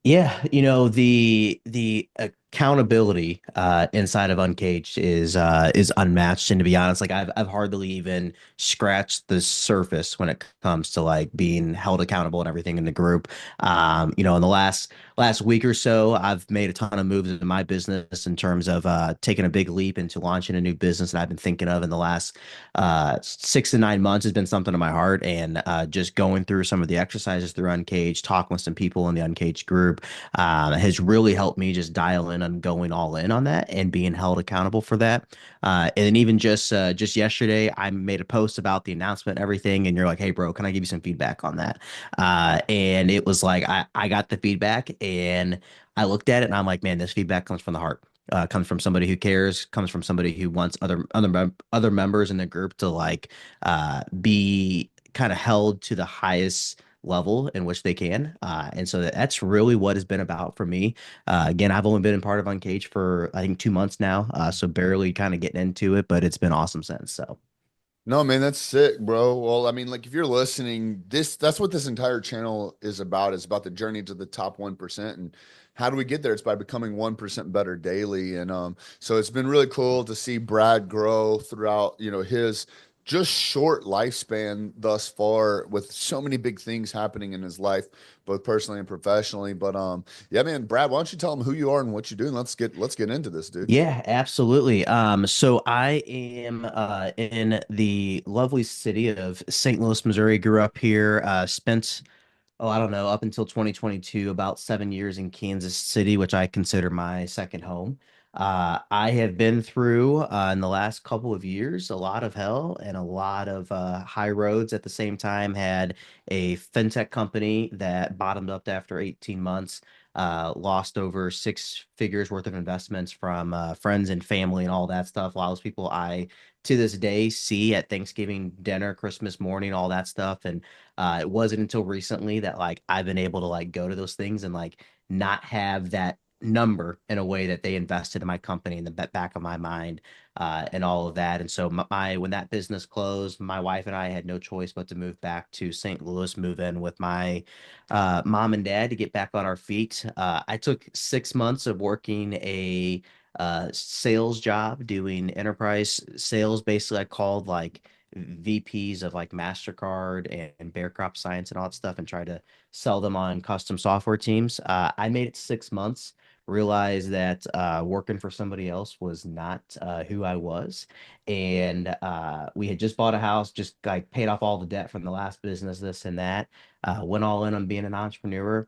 Yeah, the accountability inside of Uncaged is unmatched. And to be honest, like I've hardly even scratched the surface when it comes to like being held accountable and everything in the group. In the last week or so, I've made a ton of moves in my business in terms of taking a big leap into launching a new business that I've been thinking of in the last 6 to 9 months has been something to my heart. And just going through some of the exercises through Uncaged, talking with some people in the Uncaged group has really helped me just dial in on going all in on that and being held accountable for that. And even just yesterday, I made a post about the announcement and everything, and you're like, "Hey, bro, can I give you some feedback on that?" And it was like I got the feedback and I looked at it and I'm like, "Man, this feedback comes from the heart." Comes from somebody who cares, comes from somebody who wants other members in the group to like be kind of held to the highest level in which they can. And so that's really what has been about for me. Again, I've only been in part of Uncaged for I think 2 months now, so barely kind of getting into it, but it's been awesome since. So No, man, that's sick, bro. Well, I mean, like if you're listening, that's what this entire channel is about. It's about the journey to the top 1%. And how do we get there? It's by becoming 1% better daily. And so it's been really cool to see Brad grow throughout, his just short lifespan thus far with so many big things happening in his life, both personally and professionally. But yeah, man, Brad, why don't you tell him who you are and what you're doing? Let's get into this, dude. yeah, absolutely. So I am in the lovely city of St. Louis, Missouri. Grew up here, spent I don't know, up until 2022, about 7 years in Kansas City, which I consider my second home. I have been through in the last couple of years a lot of hell and a lot of high roads at the same time. Had a fintech company that bottomed up after 18 months, lost over 6 figures worth of investments from friends and family and all that stuff. A lot of those people I to this day see at Thanksgiving dinner, Christmas morning, all that stuff. And it wasn't until recently that like I've been able to like go to those things and like not have that number in a way that they invested in my company in the back of my mind and all of that. And so when that business closed, my wife and I had no choice but to move back to St. Louis, move in with my mom and dad to get back on our feet. I took 6 months of working a sales job doing enterprise sales. Basically, I called like VPs of like MasterCard and Bear Crop Science and all that stuff and try to sell them on custom software teams. I made it 6 months, realized that working for somebody else was not who I was. And we had just bought a house, just like paid off all the debt from the last business, this and that. Went all in on being an entrepreneur.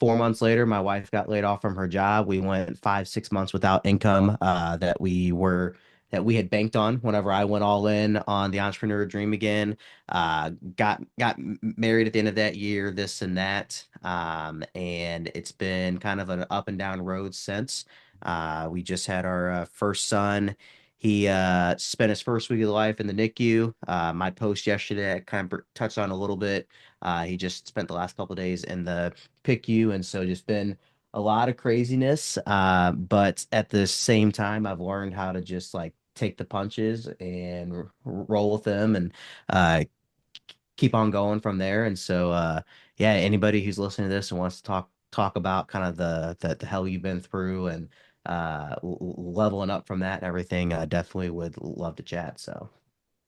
4 months later, my wife got laid off from her job. We went 5, 6 months without income that we had banked on whenever I went all in on the entrepreneur dream again. Got married at the end of that year, this and that. And it's been kind of an up and down road since. We just had our first son. He spent his first week of life in the NICU. My post yesterday, I kind of touched on a little bit. He just spent the last couple of days in the PICU, and so just been a lot of craziness. But at the same time, I've learned how to just like take the punches and roll with them and uh, keep on going from there. And so, yeah, anybody who's listening to this and wants to talk about kind of the hell you've been through and leveling up from that and everything, definitely would love to chat. So,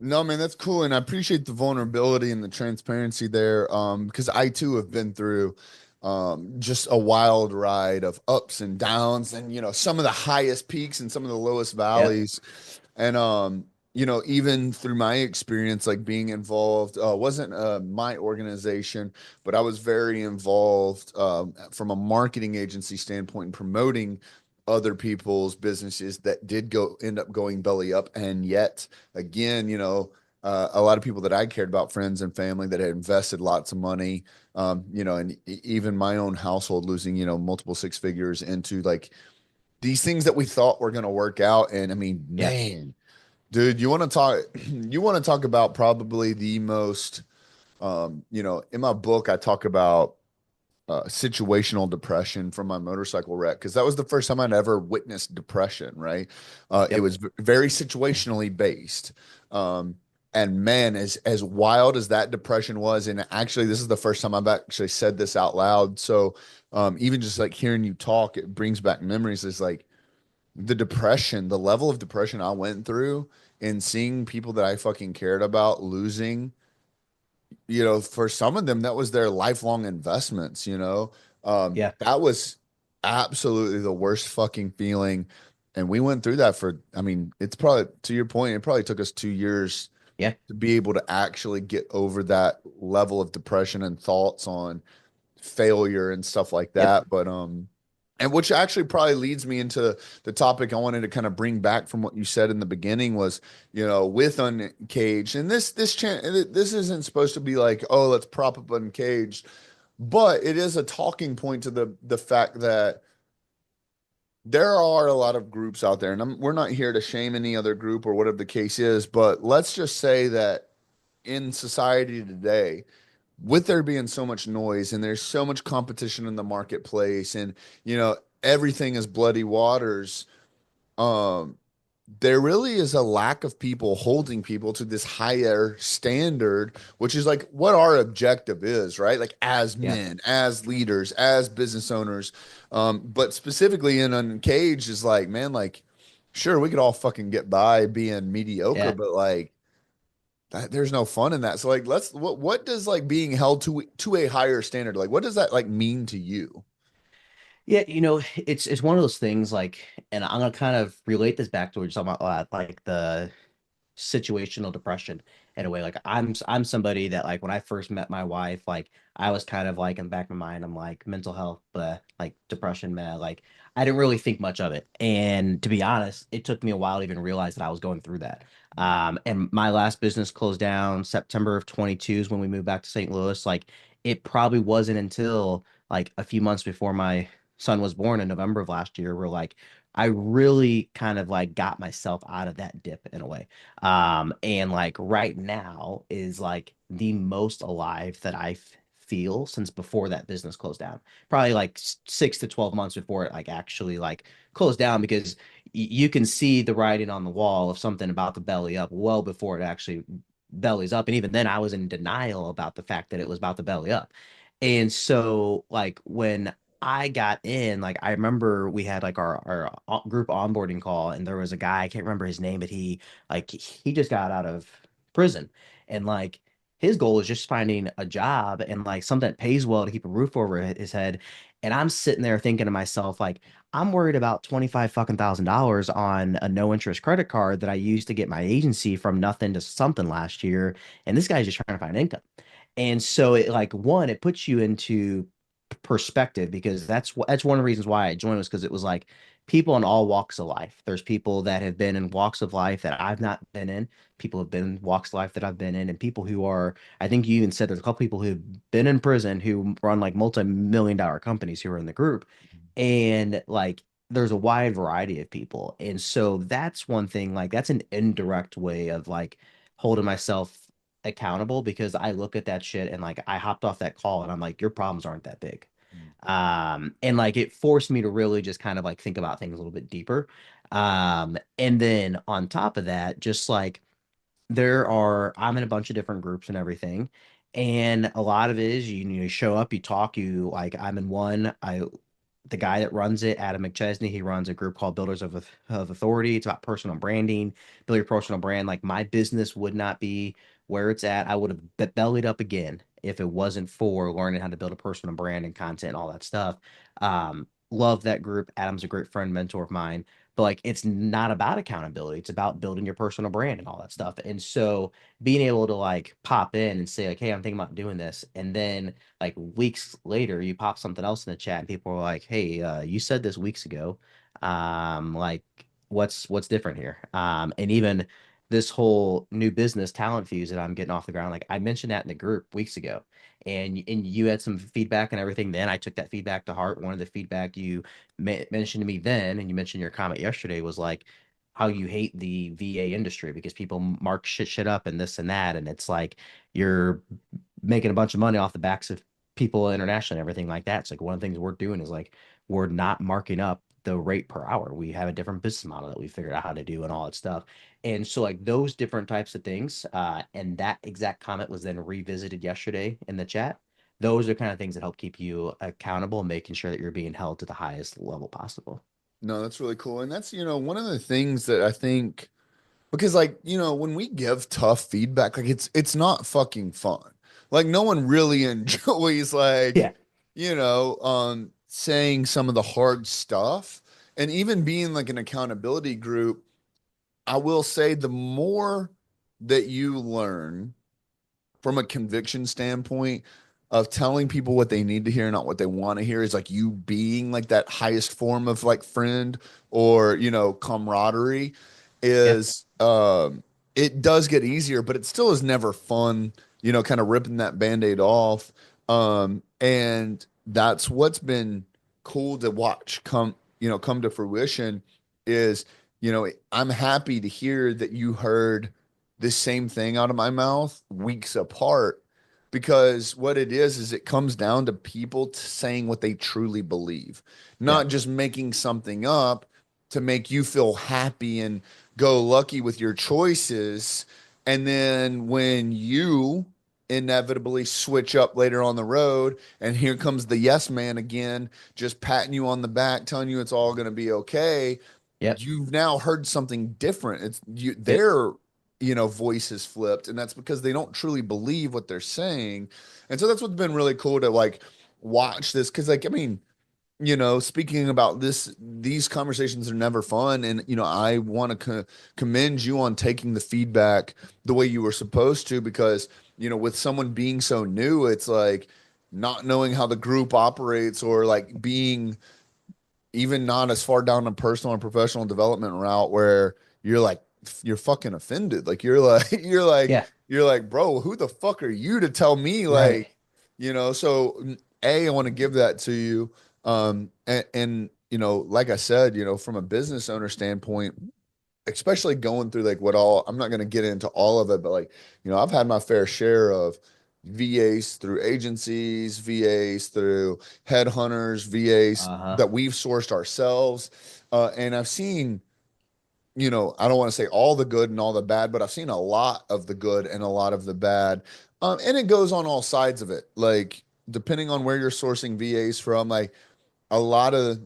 No, man, that's cool. And I appreciate the vulnerability and the transparency there. Because I too have been through just a wild ride of ups and downs and some of the highest peaks and some of the lowest yep, valleys. And even through my experience, like being involved, wasn't my organization, but I was very involved from a marketing agency standpoint in promoting other people's businesses that did go end up going belly up. And yet again, a lot of people that I cared about, friends and family that had invested lots of money, and even my own household losing, multiple six figures into like these things that we thought were going to work out. And I mean, yep, man, dude, you want to talk, you want to talk about probably the most, in my book, I talk about situational depression from my motorcycle wreck because that was the first time I'd ever witnessed depression, right? It yep, was very situationally based. Um, And man, as wild as that depression was, and actually, this is the first time I've actually said this out loud. So, even just like hearing you talk, it brings back memories. Is like the depression, the level of depression I went through, and seeing people that I fucking cared about losing. For some of them, that was their lifelong investments. Yeah, That was absolutely the worst fucking feeling. And we went through that for, I mean, it's probably to your point, it probably took us 2 years yeah, to be able to actually get over that level of depression and thoughts on failure and stuff like yep, that. But and which actually probably leads me into the topic I wanted to kind of bring back from what you said in the beginning was, with Uncaged, and this isn't supposed to be like, oh, let's prop up Uncaged, but it is a talking point to the fact that there are a lot of groups out there, and we're not here to shame any other group or whatever the case is, but let's just say that in society today, with there being so much noise and there's so much competition in the marketplace, and everything is bloody waters, um, there really is a lack of people holding people to this higher standard, which is like what our objective is, right? Like as yeah, men, as leaders, as business owners. But specifically in Uncaged is like, man, like, sure, we could all fucking get by being mediocre, yeah. but like there's no fun in that. So like what does like being held to a higher standard, like what does that like mean to you? Yeah, it's one of those things like, and I'm gonna kind of relate this back to what you're talking about, like the situational depression in a way. Like I'm somebody that like when I first met my wife, like I was kind of like in the back of my mind, I'm like mental health, but like depression, man. Like I didn't really think much of it. And to be honest, it took me a while to even realize that I was going through that. And my last business closed down September of 22 is when we moved back to St. Louis. Like it probably wasn't until like a few months before my son was born in November of last year where like I really kind of like got myself out of that dip in a way. And like right now is like the most alive that feel since before that business closed down. Probably like 6 to 12 months before it like actually like closed down because you can see the writing on the wall of something about the belly up well before it actually bellies up. And even then I was in denial about the fact that it was about to belly up. And so like when I got in, like I remember we had like our group onboarding call and there was a guy, I can't remember his name, but he just got out of prison and like his goal is just finding a job and like something that pays well to keep a roof over his head. And I'm sitting there thinking to myself, like, I'm worried about 25 fucking $1,000 on a no interest credit card that I used to get my agency from nothing to something last year. And this guy's just trying to find income. And so it like one, it puts you into perspective because that's one of the reasons why I joined was because it was like people in all walks of life. There's people that have been in walks of life that I've not been in. People have been in walks of life that I've been in, and people who are, I think you even said there's a couple people who've been in prison who run like multi-million dollar companies who are in the group. And like there's a wide variety of people. And so that's one thing, like that's an indirect way of like holding myself accountable because I look at that shit and like I hopped off that call and I'm like, your problems aren't that big. And like it forced me to really just kind of like think about things a little bit deeper. And then on top of that, just like I'm in a bunch of different groups and everything. And a lot of it is you show up, you talk, you like I'm in one. The guy that runs it, Adam McChesney, he runs a group called Builders of Authority. It's about personal branding, build your personal brand. Like my business would not be where it's at. I would have bellied up again if it wasn't for learning how to build a personal brand and content and all that stuff. Love that group. Adam's a great friend, mentor of mine. But like it's not about accountability. It's about building your personal brand and all that stuff. And so being able to like pop in and say like, hey, I'm thinking about doing this. And then like weeks later, you pop something else in the chat and people are like, hey, you said this weeks ago. Like what's different here? And even this whole new business talent fuse that I'm getting off the ground, like I mentioned that in the group weeks ago. And you had some feedback and everything. Then I took that feedback to heart. One of the feedback you mentioned to me then, and you mentioned your comment yesterday was like how you hate the VA industry because people mark shit up and this and that, and it's like you're making a bunch of money off the backs of people internationally and everything like that. It's like one of the things we're doing is like we're not marking up the rate per hour. We have a different business model that we figured out how to do and all that stuff. And so like those different types of things, and that exact comment was then revisited yesterday in the chat. Those are kind of things that help keep you accountable, making sure that you're being held to the highest level possible. No, that's really cool. And that's, one of the things that I think because like, when we give tough feedback, like it's not fucking fun. Like no one really enjoys like, Yeah. saying some of the hard stuff. And even being like an accountability group, I will say the more that you learn from a conviction standpoint of telling people what they need to hear, not what they want to hear, is like you being like that highest form of like friend or camaraderie Yeah. is it does get easier, but it still is never fun, kind of ripping that band-aid off. And that's what's been cool to watch come to fruition is, I'm happy to hear that you heard the same thing out of my mouth weeks apart because what it is it comes down to people saying what they truly believe, Yeah. not just making something up to make you feel happy and go lucky with your choices. And then when you inevitably switch up later on the road and here comes the yes man again, just patting you on the back, telling you it's all going to be okay, Yep. you've now heard something different. It's you Yep. their voices flipped, and that's because they don't truly believe what they're saying. And so that's what's been really cool to like watch this because like I mean, speaking about these conversations are never fun. And, I want to commend you on taking the feedback the way you were supposed to, because, with someone being so new, it's like not knowing how the group operates or like being even not as far down the personal and professional development route where you're like you're fucking offended, like you're like Yeah. you're like, bro, who the fuck are you to tell me Right. like, so I want to give that to you. And like I said, from a business owner standpoint, especially going through like what all, I'm not going to get into all of it, but like, I've had my fair share of VAs through agencies, VAs through headhunters, VAs Uh-huh. that we've sourced ourselves. And I've seen, I don't want to say all the good and all the bad, but I've seen a lot of the good and a lot of the bad. And it goes on all sides of it. Like, depending on where you're sourcing VAs from, like a lot of,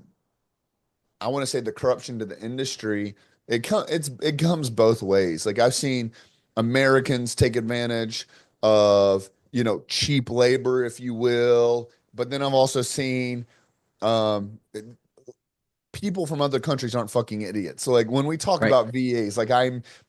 I want to say the corruption to the industry, it comes both ways. Like I've seen Americans take advantage of, cheap labor, if you will. But then I've also seen um people from other countries aren't fucking idiots. So like when we talk Right. about VAs, like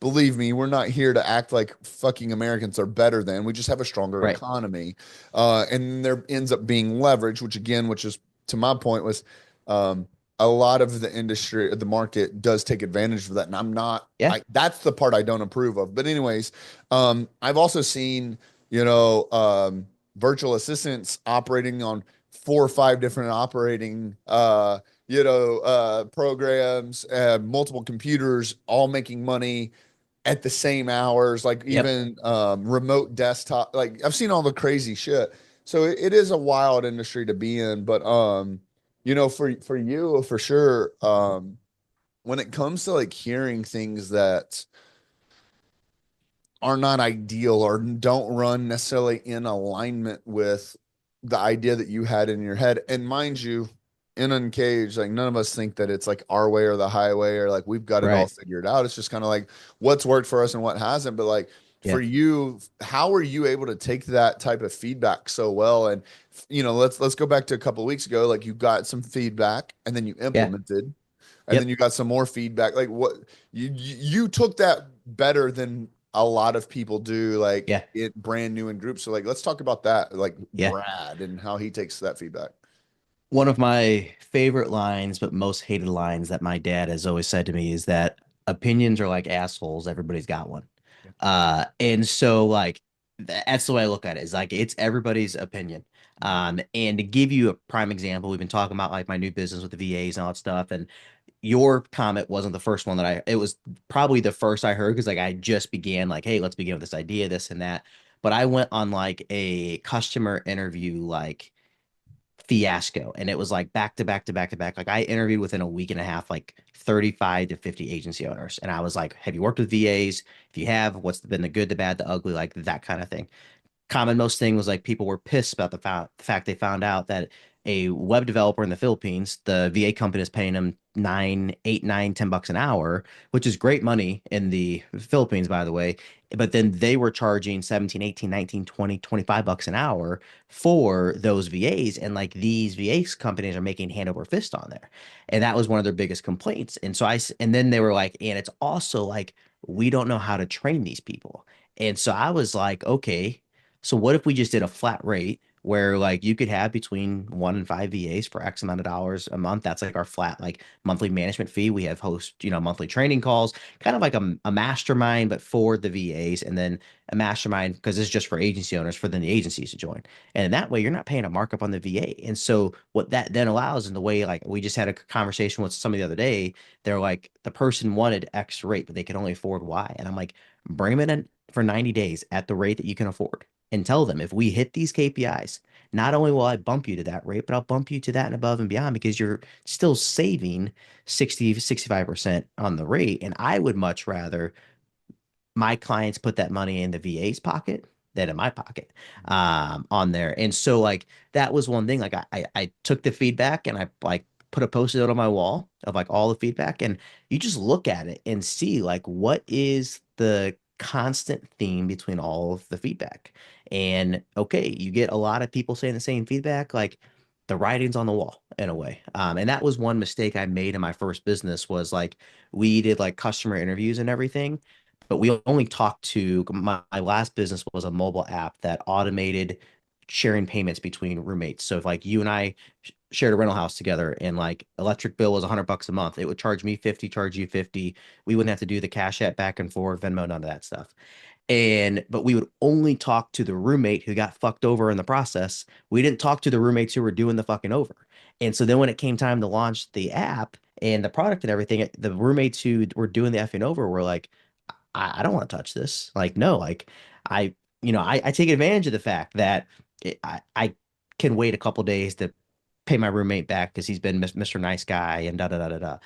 believe me, we're not here to act like fucking Americans are better than. We just have a stronger Right. economy. And there ends up being leverage, which is to my point was um a lot of the industry, the market does take advantage of that. And Yeah. that's the part I don't approve of. But anyways, I've also seen, virtual assistants operating on 4 or 5 different operating programs, multiple computers, all making money at the same hours, like Yep. even remote desktop. Like I've seen all the crazy shit. So it is a wild industry to be in. But for you for sure, when it comes to like hearing things that are not ideal or don't run necessarily in alignment with the idea that you had in your head. And mind you, in Uncaged, like none of us think that it's like our way or the highway or like we've got it all Right. figured out. It's just kind of like what's worked for us and what hasn't. But like for Yeah. you, how are you able to take that type of feedback so well? And let's go back to a couple of weeks ago. Like you got some feedback and then you Yeah. implemented and then Yep. you got some more feedback. Like what you took that better than a lot of people do, like Yeah. it brand new in groups. So like let's talk about that, like Yeah. Brad and how he takes that feedback. One of my favorite lines, but most hated lines that my dad has always said to me is that opinions are like assholes. Everybody's got one. And so like that's the way I look at it is like it's everybody's opinion. And to give you a prime example, we've been talking about like my new business with the VAs and all that stuff. And your comment wasn't the first one that it was probably the first I heard because like I just began like, hey, let's begin with this idea, this and that. But I went on like a customer interview like fiasco. And it was like back to back to back to back. Like I interviewed within a week and a half, like 35 to 50 agency owners. And I was like, have you worked with VAs? If you have, what's been the good, the bad, the ugly, like that kind of thing. Common most thing was like people were pissed about the fact they found out that a web developer in the Philippines, the VA company is paying them 9, 8, 9, $10 an hour, which is great money in the Philippines, by the way. But then they were charging 17, 18, 19, 20, $25 an hour for those VAs. And like these VA companies are making hand over fist on there. And that was one of their biggest complaints. And so and then they were like, and it's also like, we don't know how to train these people. And so I was like, okay, so what if we just did a flat rate where like you could have between 1 and 5 VAs for X amount of dollars a month? That's like our flat like monthly management fee. We have host, monthly training calls, kind of like a mastermind, but for the VAs, and then a mastermind because it's just for agency owners for then the agencies to join. And that way you're not paying a markup on the VA. And so what that then allows in the way like we just had a conversation with somebody the other day, they're like the person wanted X rate, but they could only afford Y. And I'm like, bring them in for 90 days at the rate that you can afford and tell them if we hit these KPIs, not only will I bump you to that rate, but I'll bump you to that and above and beyond because you're still saving 60, 65% on the rate. And I would much rather my clients put that money in the VA's pocket than in my pocket on there. And so like that was one thing. Like I took the feedback and I like put a post-it on my wall of like all the feedback and you just look at it and see like what is the constant theme between all of the feedback. And okay, you get a lot of people saying the same feedback, like the writing's on the wall in a way. And that was one mistake I made in my first business was like we did like customer interviews and everything but we only talked to my last business was a mobile app that automated sharing payments between roommates. So if like you and I shared a rental house together and like electric bill was $100 a month, it would charge me 50, charge you 50. We wouldn't have to do the cash app back and forth, Venmo, none of that stuff. But we would only talk to the roommate who got fucked over in the process. We didn't talk to the roommates who were doing the fucking over. And so then when it came time to launch the app and the product and everything, the roommates who were doing the effing over were like, I don't want to touch this. Like, no, like I, I take advantage of the fact that I can wait a couple days to pay my roommate back because he's been Mr. Nice Guy and da da da da da.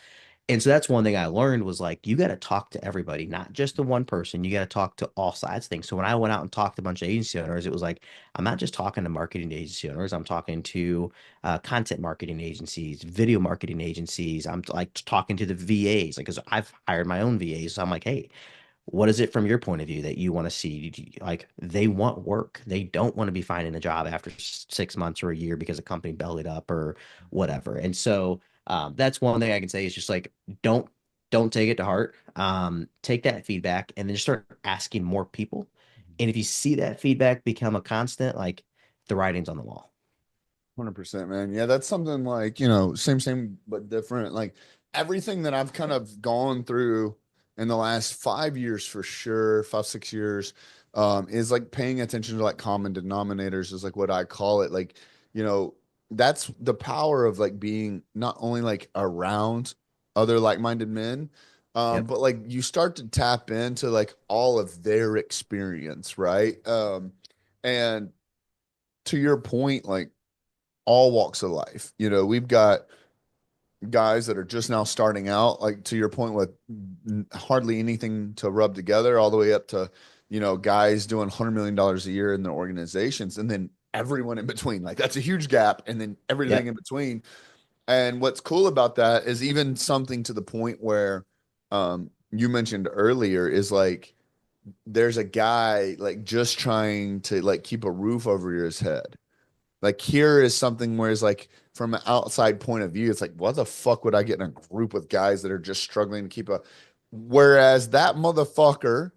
And so that's one thing I learned was like you got to talk to everybody, not just the one person. You got to talk to all sides of things. So when I went out and talked to a bunch of agency owners, it was like I'm not just talking to marketing agency owners. I'm talking to content marketing agencies, video marketing agencies. I'm like talking to the VAs, like because I've hired my own VAs. So I'm like, hey, what is it from your point of view that you want to see? Like they want work. They don't want to be finding a job after 6 months or a year because a company bellied up or whatever. And so that's one thing I can say is just like don't don't take it to heart. Take that feedback and then just start asking more people. And if you see that feedback become a constant, like the writing's on the wall. 100%, man. Yeah, that's something like, same, but different. Like everything that I've kind of gone through in the last 5 years for sure, 5, 6 years, is like paying attention to like common denominators is like what I call it. Like, you know, that's the power of like being not only like around other like-minded men, Yep. but like you start to tap into like all of their experience, right? And to your point, like all walks of life. We've got guys that are just now starting out, like to your point, with hardly anything to rub together, all the way up to, guys doing $100 million a year in their organizations, and then everyone in between. Like that's a huge gap, and then everything Yep. in between. And what's cool about that is even something to the point where you mentioned earlier is like there's a guy like just trying to like keep a roof over his head. Like here is something where it's like from an outside point of view, it's like, what the fuck would I get in a group with guys that are just struggling to keep a whereas that motherfucker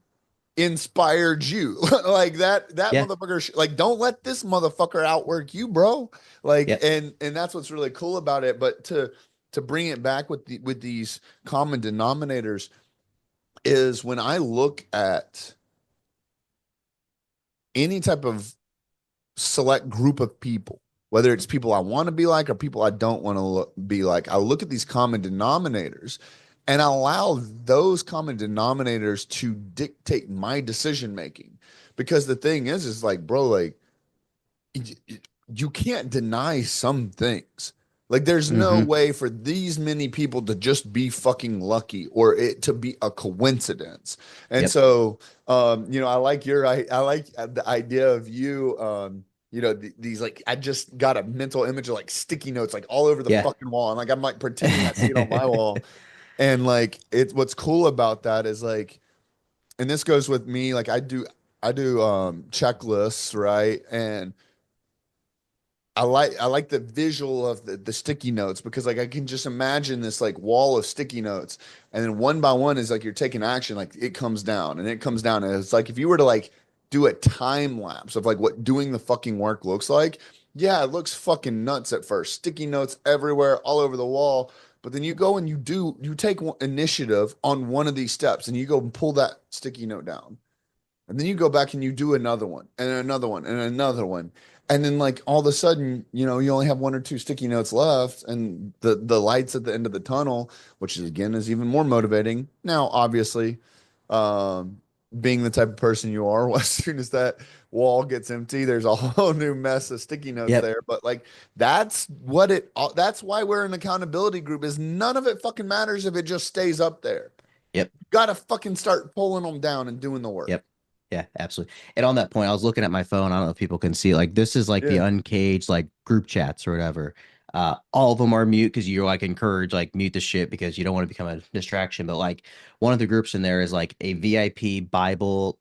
inspired you. Like that Yeah. motherfucker like don't let this motherfucker outwork you, bro. Like Yep. and that's what's really cool about it. But to bring it back with these common denominators is when I look at any type of select group of people, whether it's people I want to be like or people I don't want to be like. I look at these common denominators and I allow those common denominators to dictate my decision making. Because the thing is like, bro, like you can't deny some things. Like there's no Hmm. way for these many people to just be fucking lucky or it to be a coincidence. And Yep. so, I like I like the idea of you, these like, I just got a mental image of like sticky notes, like all over the Yeah. fucking wall. And like, I'm like pretending I see it on my wall. And like, what's cool about that is like, and this goes with me, like I do checklists, right? And I like the visual of the sticky notes because like I can just imagine this like wall of sticky notes, and then one by one is like you're taking action, like it comes down and it comes down, and it's like if you were to like do a time lapse of like what doing the fucking work looks like, yeah, it looks fucking nuts at first, sticky notes everywhere, all over the wall, but then you go and you take initiative on one of these steps and you go and pull that sticky note down. And then you go back and you do another one and another one and another one. And then like all of a sudden, you only have one or two sticky notes left and the lights at the end of the tunnel, which is again is even more motivating. Now, obviously, um, being the type of person you are, as soon as that wall gets empty, there's a whole new mess of sticky notes Yep. there. But like that's why we're an accountability group is none of it fucking matters if it just stays up there. Yep. You gotta fucking start pulling them down and doing the work. Yep. Yeah, absolutely. And on that point, I was looking at my phone. I don't know if people can see. Like, this is like the Yeah. Uncaged like group chats or whatever. All of them are mute because you're like encouraged like mute the shit because you don't want to become a distraction. But like one of the groups in there is like a VIP Bible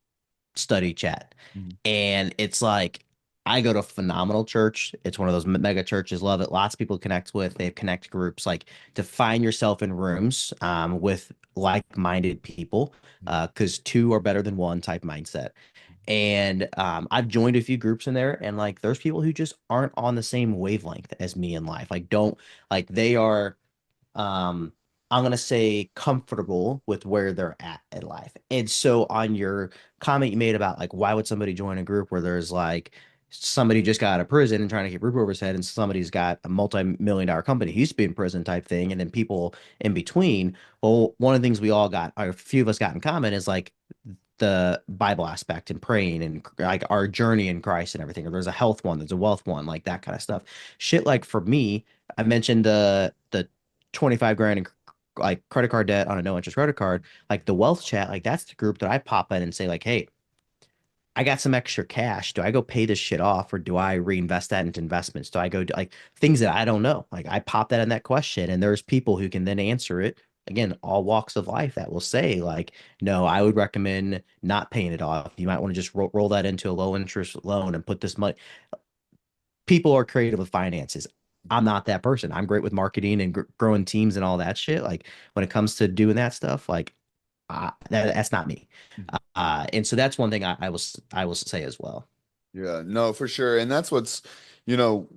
study chat. Mhm. And it's like I go to phenomenal church. It's one of those mega churches, love it. Lots of people connect with. They have connect groups like to find yourself in rooms with like-minded people because two are better than one type mindset. And I've joined a few groups in there, and like there's people who just aren't on the same wavelength as me in life. Like don't like they are um I'm gonna say comfortable with where they're at in life. And so on your comment you made about like why would somebody join a group where there's like somebody just got out of prison and trying to keep a roof over his head and somebody's got a multi-million dollar company he used to be in prison type thing and then people in between. Well, one of the things we all got or a few of us got in common is like the Bible aspect and praying and like our journey in Christ and everything. Or there's a health one, there's a wealth one, like that kind of stuff. Shit, like for me, I mentioned the 25 grand in like credit card debt on a no interest credit card. Like the wealth chat, like that's the group that I pop in and say, like, hey, I got some extra cash. Do I go pay this shit off or do I reinvest that into investments? Do I go do like things that I don't know? Like I pop that in that question and there's people who can then answer it. Again, all walks of life that will say like, no, I would recommend not paying it off. You might want to just roll that into a low interest loan and put this money. People are creative with finances. I'm not that person. I'm great with marketing and growing teams and all that shit. Like when it comes to doing that stuff, like that's not me. And so that's one thing I will say as well. Yeah, no, for sure. And that's what's, you know,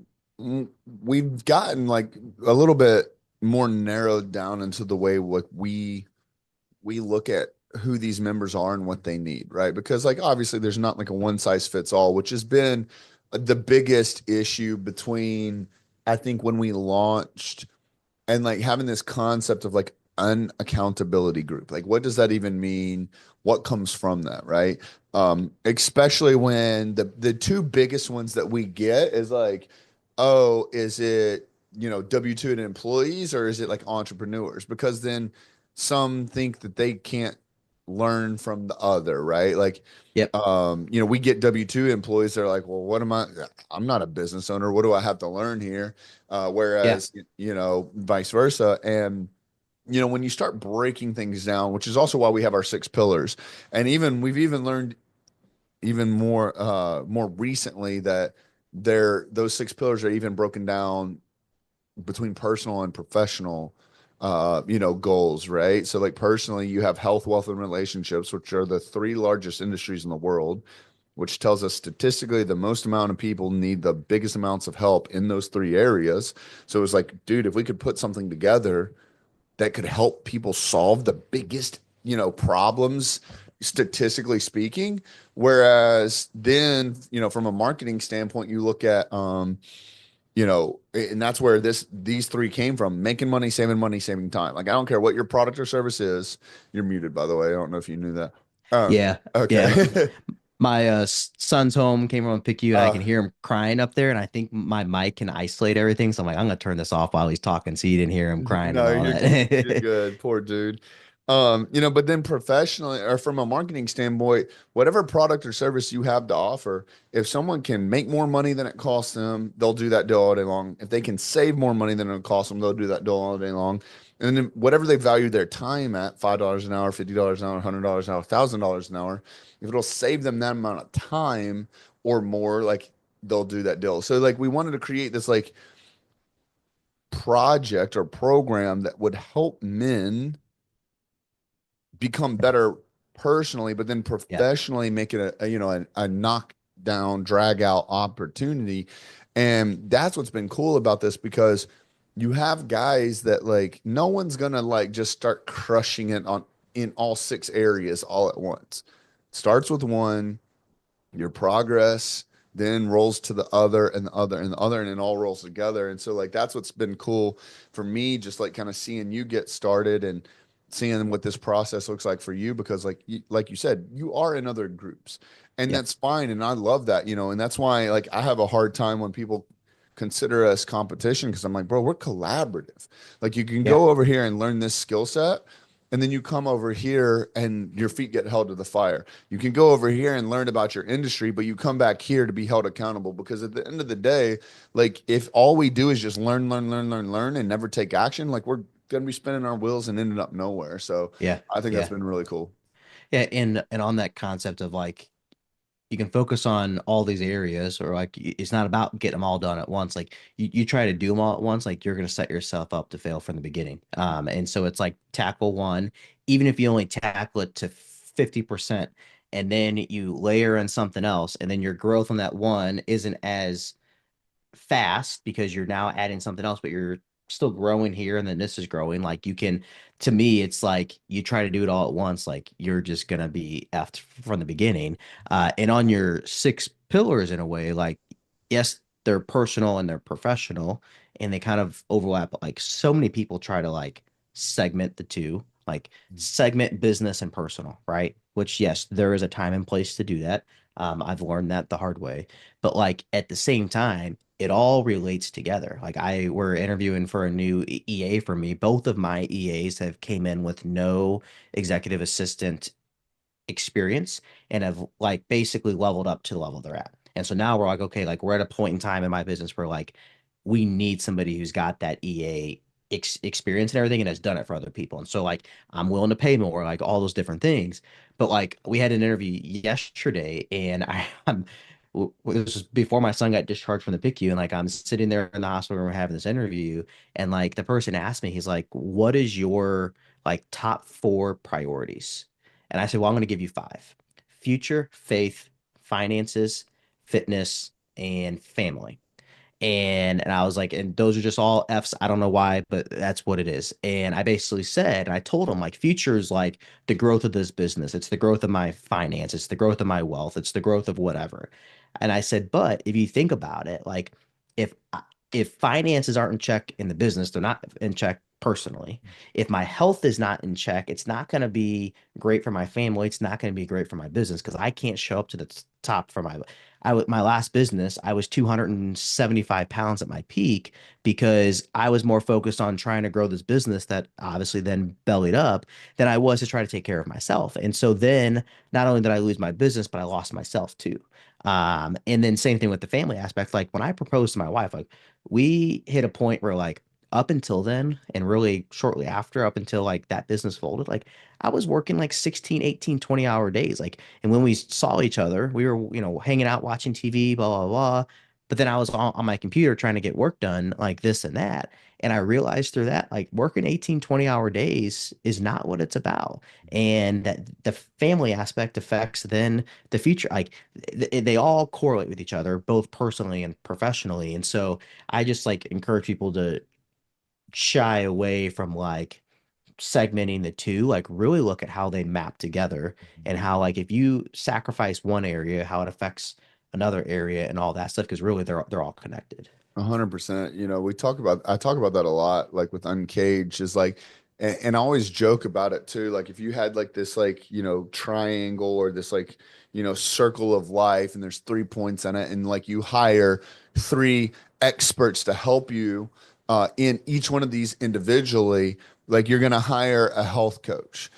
we've gotten like a little bit more narrowed down into the way what we look at who these members are and what they need, right? Because like obviously there's not like a one size fits all, which has been the biggest issue between I think when we launched and like having this concept of like an accountability group. Like what does that even mean? What comes from that, right? Especially when the two biggest ones that we get is like, oh, is it, W-2 and employees or is it like entrepreneurs? Because then some think that they can't learn from the other, right? Like Yep. we get W-2 employees. They're like, well, what am I? I'm not a business owner. What do I have to learn here? Yeah. Whereas, vice versa. And, when you start breaking things down, which is also why we have our six pillars. And we've even learned even more recently that those six pillars are even broken down between personal and professional goals, right? So like personally you have health, wealth, and relationships, which are the three largest industries in the world, which tells us statistically the most amount of people need the biggest amounts of help in those three areas. So it's like, dude, if we could put something together that could help people solve the biggest, problems statistically speaking. Whereas then, from a marketing standpoint, you look at and that's where these three came from: making money, saving time. Like I don't care what your product or service is. You're muted, by the way. I don't know if you knew that. Yeah. Yeah. Okay. My son's home, came home to pick you, and I Uh, can hear him crying up there. And I think my mic can isolate everything. So I'm like, I'm gonna turn this off while he's talking so you didn't hear him crying and no, all you're good. You're that. good. Poor dude. But then professionally or from a marketing standpoint, whatever product or service you have to offer, if someone can make more money than it costs them, they'll do that deal all day long. If they can save more money than it costs them, they'll do that deal all day long. And then whatever they value their time at, $5 an hour, $50 an hour, $100 an hour, $1,000 an hour, if it'll save them that amount of time or more, like they'll do that deal. So like we wanted to create this like project or program that would help men become better personally, but then Yeah, professionally make it a knockdown, drag out opportunity. And that's what's been cool about this because you have guys that like no one's gonna like just start crushing it on in all six areas all at once. Starts with one, your progress then rolls to the other and the other and the other and it all rolls together. And so like that's what's been cool for me, just like kind of seeing you get started and seeing what this process looks like for you because like you said, you are in other groups and yeah, that's fine. And I love that, and that's why like I have a hard time when people consider us competition because I'm like, bro, we're collaborative. Like you can yeah, go over here and learn this skill set. And then you come over here and your feet get held to the fire. You can go over here and learn about your industry, but you come back here to be held accountable because at the end of the day, like if all we do is just learn, learn, learn, learn, learn and never take action, like we're going to be spinning our wheels and ending up nowhere. So yeah, I think that's yeah, been really cool. yeah. And on that concept of like you can focus on all these areas, or like it's not about getting them all done at once. Like you try to do them all at once, like you're gonna set yourself up to fail from the beginning. And so it's like tackle one, even if you only tackle it to 50%, and then you layer in something else, and then your growth on that one isn't as fast because you're now adding something else, but you're still growing here and then this is growing. Like you can, to me, it's like you try to do it all at once, like you're just gonna be effed from the beginning. And on your six pillars in a way, like yes, they're personal and they're professional and they kind of overlap, but like so many people try to like segment the two, like segment business and personal, right? Which yes, there is a time and place to do that. I've learned that the hard way. But like at the same time, it all relates together. Like I were interviewing for a new EA for me. Both of my EAs have came in with no executive assistant experience and have like basically leveled up to the level they're at. And so now we're like, okay, like we're at a point in time in my business where like we need somebody who's got that EA experience and everything and has done it for other people. And so like I'm willing to pay more, like all those different things. But like we had an interview yesterday and this was before my son got discharged from the PICU and like I'm sitting there in the hospital room having this interview and like the person asked me, he's like, what is your like top four priorities? And I said, well, I'm going to give you five: future, faith, finances, fitness, and family. And I was like, and those are just all F's. I don't know why, but that's what it is. And I basically said, and I told him like future is like the growth of this business. It's the growth of my finance. It's the growth of my wealth. It's the growth of whatever. And I said, but if you think about it, like if if finances aren't in check in the business, they're not in check personally. If my health is not in check, it's not going to be great for my family. It's not going to be great for my business because I can't show up to the top for my last business, I was 275 pounds at my peak because I was more focused on trying to grow this business that obviously then bellied up than I was to try to take care of myself. And so then not only did I lose my business, but I lost myself too. And then same thing with the family aspect. Like when I proposed to my wife, like we hit a point where like up until then and really shortly after, up until like that business folded, like I was working like 16, 18, 20-hour days. Like and when we saw each other, we were, hanging out, watching TV, blah, blah, blah. But then I was on my computer trying to get work done, like this and that. And I realized through that, like working 18, 20-hour days is not what it's about. And that the family aspect affects then the future. Like they all correlate with each other, both personally and professionally. And so I just like encourage people to shy away from like segmenting the two, like really look at how they map together and how like if you sacrifice one area, how it affects another area and all that stuff, because really they're all connected. 100%. I talk about that a lot, like with Uncaged, is like and I always joke about it too. Like if you had like this like, triangle or this like, circle of life and there's 3 points on it and like you hire three experts to help you in each one of these individually, like you're going to hire a health coach.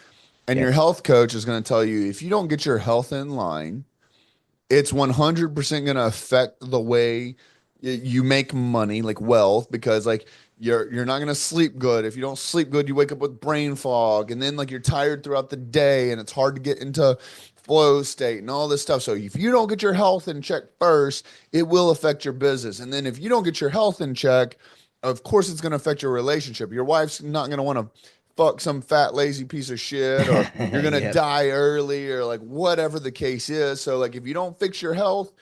And your Yep. health coach is going to tell you if you don't get your health in line, it's 100% going to affect the way you make money, like wealth, because like you're not going to sleep good. If you don't sleep good, you wake up with brain fog, and then like you're tired throughout the day and it's hard to get into flow state and all this stuff. So if you don't get your health in check first, it will affect your business. And then if you don't get your health in check, of course it's going to affect your relationship. Your wife's not going to want to fuck some fat lazy piece of shit, or you're gonna Yep. die early, or like whatever the case is. So like if you don't fix your health,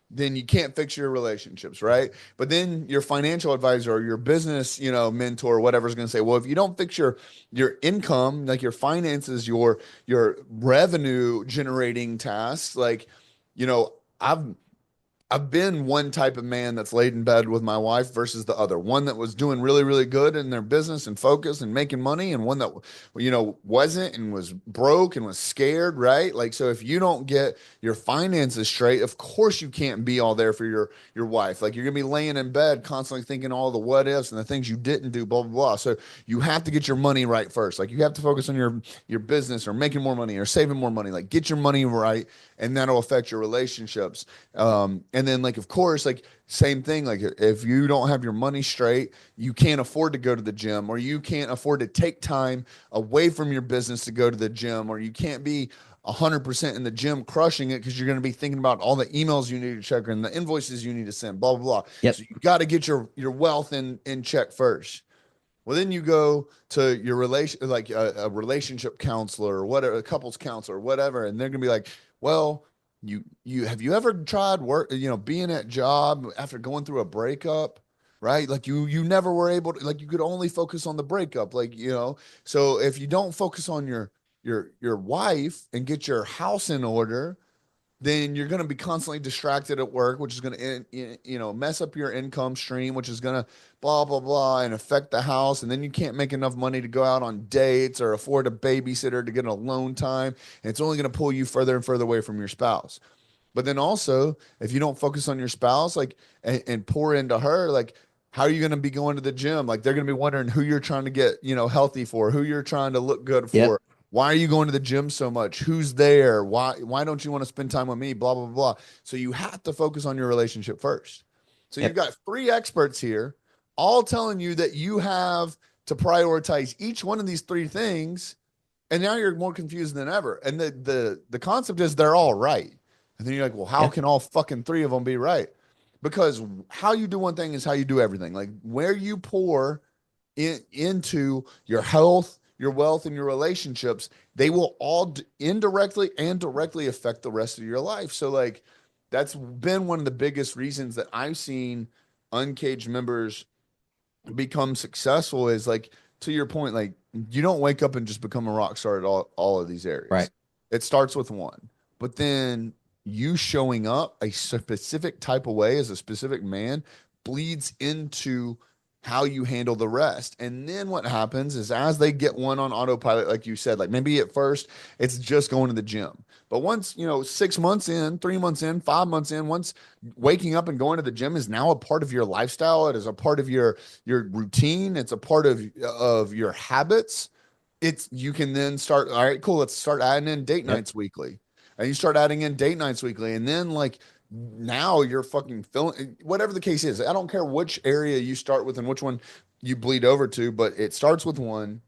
then you can't fix your relationships, right? But then your financial advisor or your business, mentor, whatever is going to say, well, if you don't fix your income, like your finances, your revenue generating tasks, like, you know, I've been one type of man that's laid in bed with my wife versus the other. One that was doing really, really good in their business and focus and making money, and one that, wasn't and was broke and was scared, right? Like, so if you don't get your finances straight, of course you can't be all there for your wife. Like, you're gonna be laying in bed constantly thinking all the what ifs and the things you didn't do, blah, blah, blah. So you have to get your money right first. Like, you have to focus on your business or making more money or saving more money. Like, get your money right, and that'll affect your relationships. And then like of course, like same thing, like if you don't have your money straight, you can't afford to go to the gym, or you can't afford to take time away from your business to go to the gym, or you can't be 100% in the gym crushing it because you're going to be thinking about all the emails you need to check and the invoices you need to send, blah blah blah. Yep. So you got to get your wealth in check first. Well, then you go to your like a relationship counselor or whatever, a couples counselor or whatever, and they're gonna be like, "Well, you have you ever tried work, being at job after going through a breakup, right? Like you never were able to, like you could only focus on the breakup, like So if you don't focus on your wife and get your house in order, then you're going to be constantly distracted at work, which is going to, mess up your income stream, which is going to blah, blah, blah, and affect the house. And then you can't make enough money to go out on dates or afford a babysitter to get alone time. And it's only going to pull you further and further away from your spouse. But then also, if you don't focus on your spouse, like, and pour into her, like, how are you going to be going to the gym? Like, they're going to be wondering who you're trying to get, healthy for, who you're trying to look good Yep. for. Why are you going to the gym so much? Who's there? Why don't you want to spend time with me? Blah, blah, blah. So you have to focus on your relationship first. So you've Yep. got three experts here, all telling you that you have to prioritize each one of these three things, and now you're more confused than ever. And the concept is they're all right. And then you're like, well, how Yep. can all fucking three of them be right? Because how you do one thing is how you do everything. Like where you pour into your health, your wealth, and your relationships, they will all indirectly and directly affect the rest of your life. So like that's been one of the biggest reasons that I've seen Uncaged members become successful is like to your point, like you don't wake up and just become a rock star at all of these Right. areas. It starts with one, but then you showing up a specific type of way as a specific man bleeds into how you handle the rest. And then what happens is as they get one on autopilot, like you said, like maybe at first it's just going to the gym. But once, 6 months in, 3 months in, 5 months in, once waking up and going to the gym is now a part of your lifestyle, it is a part of your routine, it's a part of your habits. It's you can then start, all right, cool, let's start adding in date Yep. nights weekly. And you start adding in date nights weekly. And then like now you're fucking feeling whatever the case is. I don't care which area you start with and which one you bleed over to, but it starts with one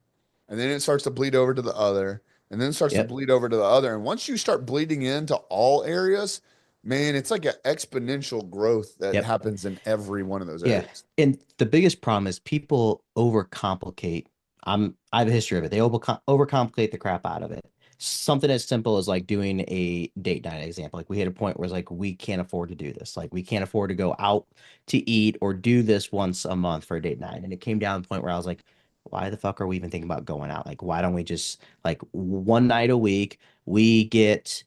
and then it starts to bleed over to the other and then it starts to Yep. bleed over to the other. And once you start bleeding into all areas, man, it's like an exponential growth that Yep. happens in every one of those Yeah. areas. And the biggest problem is people overcomplicate. I have a history of it. They overcomplicate the crap out of it. Something as simple as like doing a date night example. Like we hit a point where it's like we can't afford to do this. Like we can't afford to go out to eat or do this once a month for a date night. And it came down to the point where I was like, why the fuck are we even thinking about going out? Like, why don't we just like one night a week we get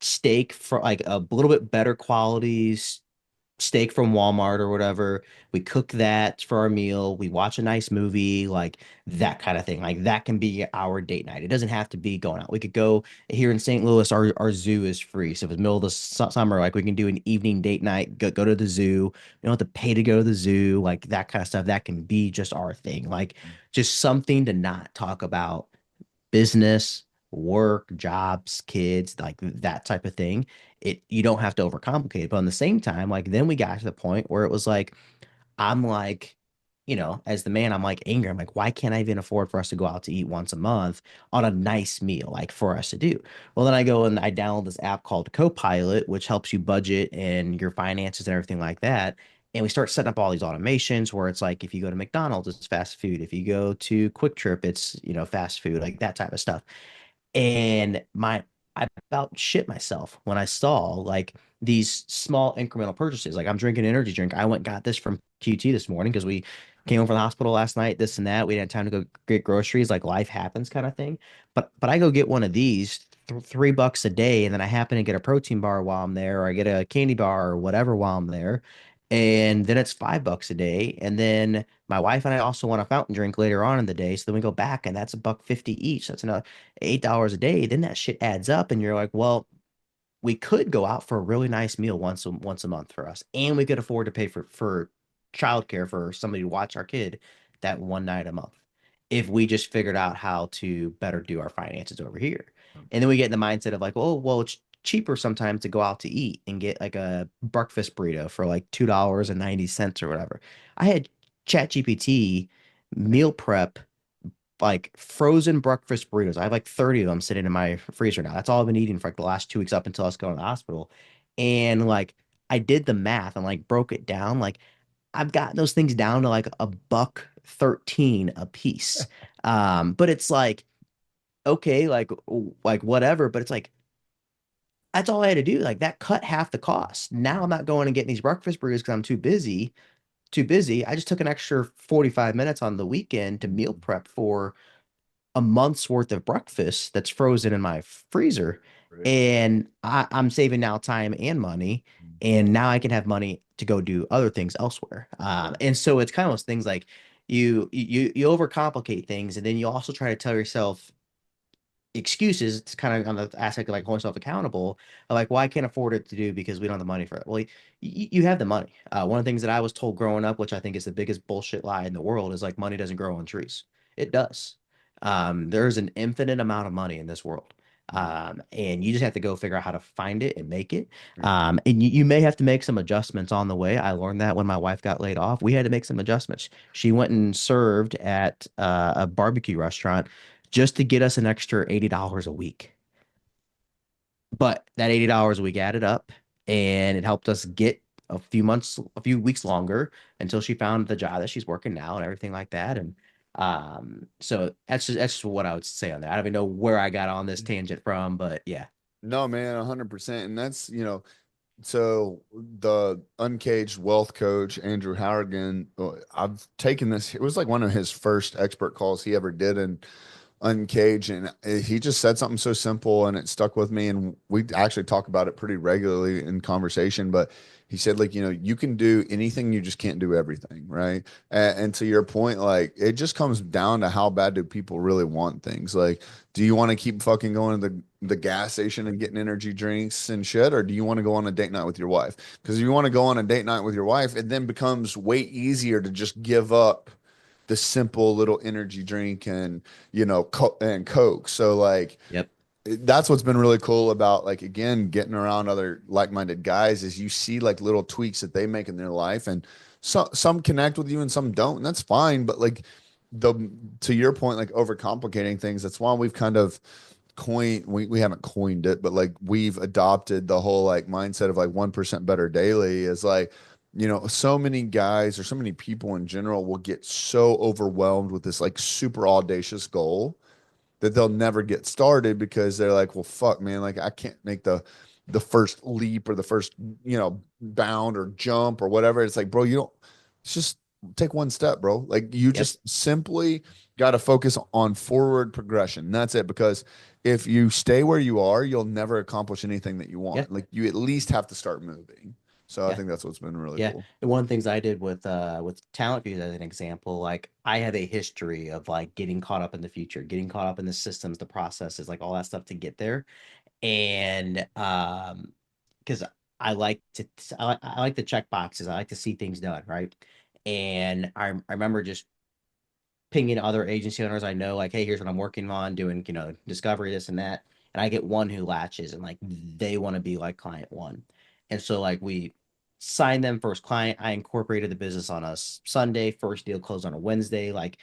steak for like a little bit better quality steak from Walmart or whatever. We cook that for our meal. We watch a nice movie, like that kind of thing. Like that can be our date night. It doesn't have to be going out. We could go here in St. Louis. Our zoo is free. So if it's middle of the summer, like we can do an evening date night. Go to the zoo. We don't have to pay to go to the zoo. Like that kind of stuff. That can be just our thing. Like just something to not talk about business, work, jobs, kids, like that type of thing. It you don't have to overcomplicate it. But on the same time, like then we got to the point where it was like, I'm like, as the man, I'm like angry. I'm like, why can't I even afford for us to go out to eat once a month on a nice meal, like for us to do? Well, then I go and I download this app called Copilot, which helps you budget and your finances and everything like that. And we start setting up all these automations where it's like if you go to McDonald's, it's fast food. If you go to Quick Trip, it's, fast food, like that type of stuff. And I about shit myself when I saw like these small incremental purchases. Like I'm drinking an energy drink. I went and got this from QT this morning because we came home from the hospital last night, this and that. We didn't have time to go get groceries, like life happens kind of thing. But I go get one of these $3 a day, and then I happen to get a protein bar while I'm there, or I get a candy bar or whatever while I'm there. And then it's $5 a day. And then my wife and I also want a fountain drink later on in the day. So then we go back and that's a buck 50 each. That's another $8 a day. Then that shit adds up and you're like, well, we could go out for a really nice meal once a month for us. And we could afford to pay for childcare for somebody to watch our kid that one night a month. If we just figured out how to better do our finances over here. And then we get in the mindset of like, oh, well, it's cheaper sometimes to go out to eat and get like a breakfast burrito for like $2.90 or whatever. I had ChatGPT meal prep like frozen breakfast burritos. I have like 30 of them sitting in my freezer now. That's all I've been eating for like the last 2 weeks up until I was going to the hospital. And like I did the math and like broke it down. Like I've gotten those things down to like a buck 13 a piece. But it's like, okay, like whatever, but it's like that's all I had to do. Like that cut half the cost. Now I'm not going and getting these breakfast burritos because I'm too busy. I just took an extra 45 minutes on the weekend to meal prep for a month's worth of breakfast that's frozen in my freezer. Right. And I'm saving now time and money. And now I can have money to go do other things elsewhere. And so it's kind of those things like you overcomplicate things, and then you also try to tell yourself excuses. It's kind of on the aspect of like holding yourself accountable. Like, well, I can't afford it to do because we don't have the money for it. Well, you have the money. One of the things that I was told growing up, which I think is the biggest bullshit lie in the world, is like money doesn't grow on trees. It does. There's an infinite amount of money in this world. And you just have to go figure out how to find it and make it. And you may have to make some adjustments on the way. I learned that when my wife got laid off. We had to make some adjustments. She went and served at a barbecue restaurant just to get us an extra $80 a week. But that $80 a week added up and it helped us get a few weeks longer until she found the job that she's working now and everything like that. And so that's just what I would say on that. I don't even know where I got on this tangent from, but yeah. No, man, 100%. And that's, so the Uncaged wealth coach, Andrew Hourigan, I've taken this, it was like one of his first expert calls he ever did. And Uncaged, and he just said something so simple and it stuck with me, and we actually talk about it pretty regularly in conversation. But he said, like, you can do anything, you just can't do everything, right? And to your point, like, it just comes down to how bad do people really want things. Like, do you want to keep fucking going to the gas station and getting energy drinks and shit, or do you want to go on a date night with your wife? Because if you want to go on a date night with your wife, it then becomes way easier to just give up the simple little energy drink and and Coke. So like Yep. that's what's been really cool about, like, again, getting around other like-minded guys, is you see like little tweaks that they make in their life, and some connect with you and some don't, and that's fine. But like, the to your point, like overcomplicating things, that's why we've kind of we haven't coined it, but like we've adopted the whole like mindset of like 1% better daily. Is like, so many guys or so many people in general will get so overwhelmed with this like super audacious goal that they'll never get started, because they're like, well, fuck, man, like I can't make the first leap or the first, bound or jump or whatever. It's like, bro, it's just take one step, bro. Like, you Yep. just simply got to focus on forward progression. That's it. Because if you stay where you are, you'll never accomplish anything that you Yeah. want. Like, you at least have to start moving. So I Yeah. think that's what's been really Yeah. cool. And one of the things I did with talent views as an example, like I have a history of like getting caught up in the future, getting caught up in the systems, the processes, like all that stuff to get there. And because I like to I like to check boxes. I like to see things done, right? And I remember just pinging other agency owners I know, like, hey, here's what I'm working on, doing, discovery, this and that. And I get one who latches and like they want to be like client one. And so like we signed them first client. I incorporated the business on a Sunday, first deal closed on a Wednesday. Like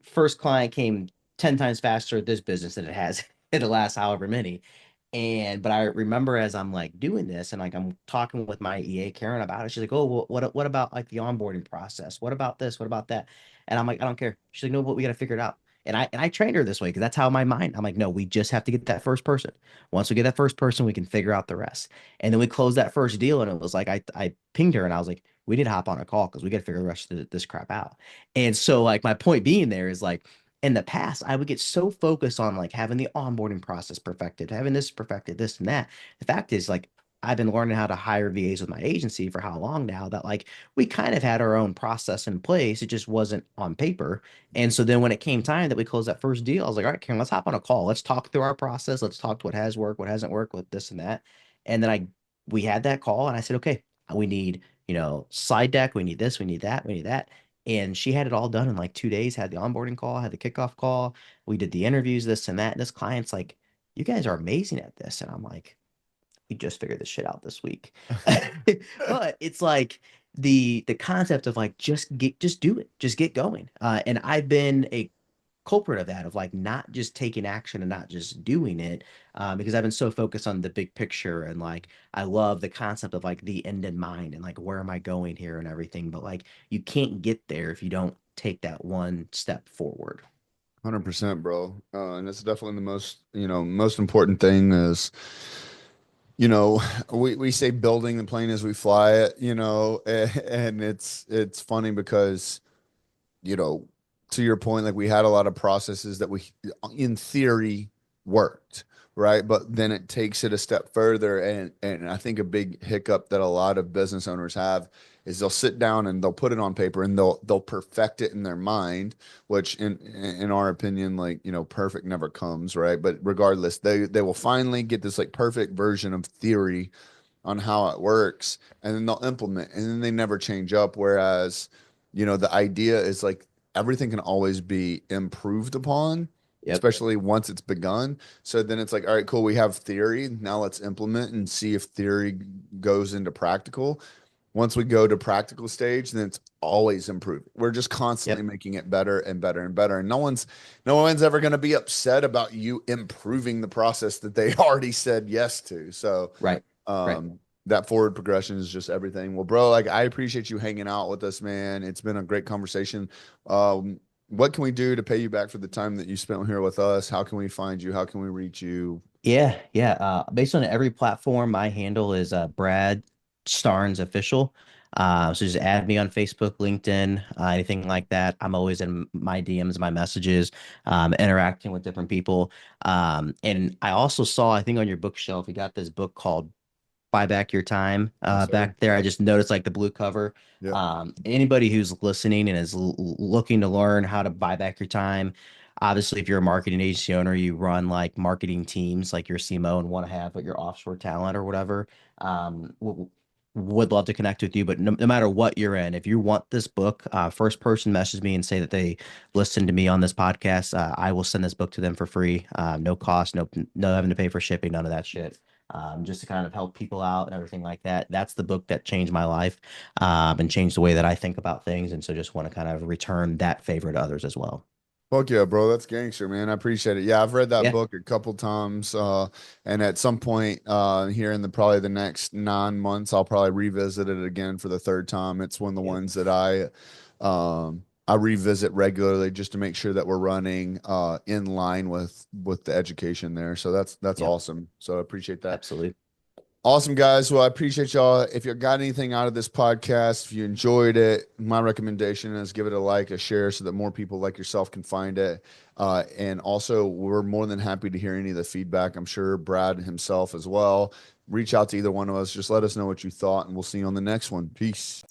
first client came 10 times faster at this business than it has in the last however many. And but I remember as I'm like doing this and like I'm talking with my EA Karen about it, she's like, "Oh, well, what about like the onboarding process? What about this? What about that?" And I'm like, "I don't care." She's like, "No, but we got to figure it out." And I trained her this way because that's how my mind. I'm like, "No, we just have to get that first person. Once we get that first person, we can figure out the rest." And then we closed that first deal, and it was like I pinged her and I was like, "We need to hop on a call because we got to figure the rest of this crap out." And so like my point being there is like in the past, I would get so focused on like having the onboarding process perfected, having this perfected, this and that. The fact is, like, I've been learning how to hire VAs with my agency for how long now that like we kind of had our own process in place. It just wasn't on paper. And so then when it came time that we closed that first deal, I was like, all right, Karen, let's hop on a call. Let's talk through our process. Let's talk to what has worked, what hasn't worked with this and that. And then we had that call and I said, okay, we need, slide deck, we need this, we need that, we need that. And she had it all done in like 2 days, had the onboarding call, had the kickoff call. We did the interviews, this and that. And this client's like, you guys are amazing at this. And I'm like, we just figured this shit out this week. But it's like the concept of like just do it, just get going. And I've been a culprit of that, of like not just taking action and not just doing it, because I've been so focused on the big picture and like I love the concept of like the end in mind and like where am I going here and everything. But like you can't get there if you don't take that one step forward. 100%, bro. And it's definitely the most, most important thing is, we say building the plane as we fly it, and it's funny because you know, to your point, like we had a lot of processes that we, in theory, worked, right? But then it takes it a step further, and I think a big hiccup that a lot of business owners have is they'll sit down and they'll put it on paper and they'll perfect it in their mind, which in our opinion, like perfect never comes, right? But regardless, they will finally get this like perfect version of theory on how it works, and then they'll implement, and then they never change up. Whereas, the idea is like everything can always be improved upon, Yep. especially once it's begun. So then it's like, all right, cool, we have theory. Now let's implement and see if theory goes into practical. Once we go to practical stage, then it's always improving. We're just constantly Yep. making it better and better and better. And no one's ever going to be upset about you improving the process that they already said yes to. So Right. Right. um, that forward progression is just everything. Well, bro, like I appreciate you hanging out with us, man. It's been a great conversation. What can we do to pay you back for the time that you spent here with us? How can we find you? How can we reach you? Yeah, yeah. Based on every platform, my handle is Brad Starnes Official. So just add me on Facebook, LinkedIn, anything like that. I'm always in my DMs, my messages, interacting with different people. And I also saw, I think on your bookshelf, you got this book called Buy Back Your Time Yes, sir. back there. I just noticed like the blue cover. Yep. Anybody who's listening and is looking to learn how to buy back your time, obviously, if you're a marketing agency owner, you run like marketing teams, like your CMO, and want to have your offshore talent or whatever. Would love to connect with you, but no matter what you're in, if you want this book, first person message me and say that they listened to me on this podcast. I will send this book to them for free, no cost, no having to pay for shipping, none of that shit. Just to kind of help people out and everything like that. That's the book that changed my life, and changed the way that I think about things. And so just want to kind of return that favor to others as well. Fuck yeah, bro. That's gangster, man. I appreciate it. Yeah, I've read that Yeah. book a couple times. And at some point, here in probably the next 9 months, I'll probably revisit it again for the third time. It's one of the Yep. ones that I revisit regularly just to make sure that we're running in line with the education there. So that's Yep. awesome. So I appreciate that. Absolutely. Awesome, guys. Well, I appreciate y'all. If you got anything out of this podcast, if you enjoyed it, my recommendation is give it a like, a share, so that more people like yourself can find it. And also, we're more than happy to hear any of the feedback. I'm sure Brad himself as well. Reach out to either one of us. Just let us know what you thought, and we'll see you on the next one. Peace.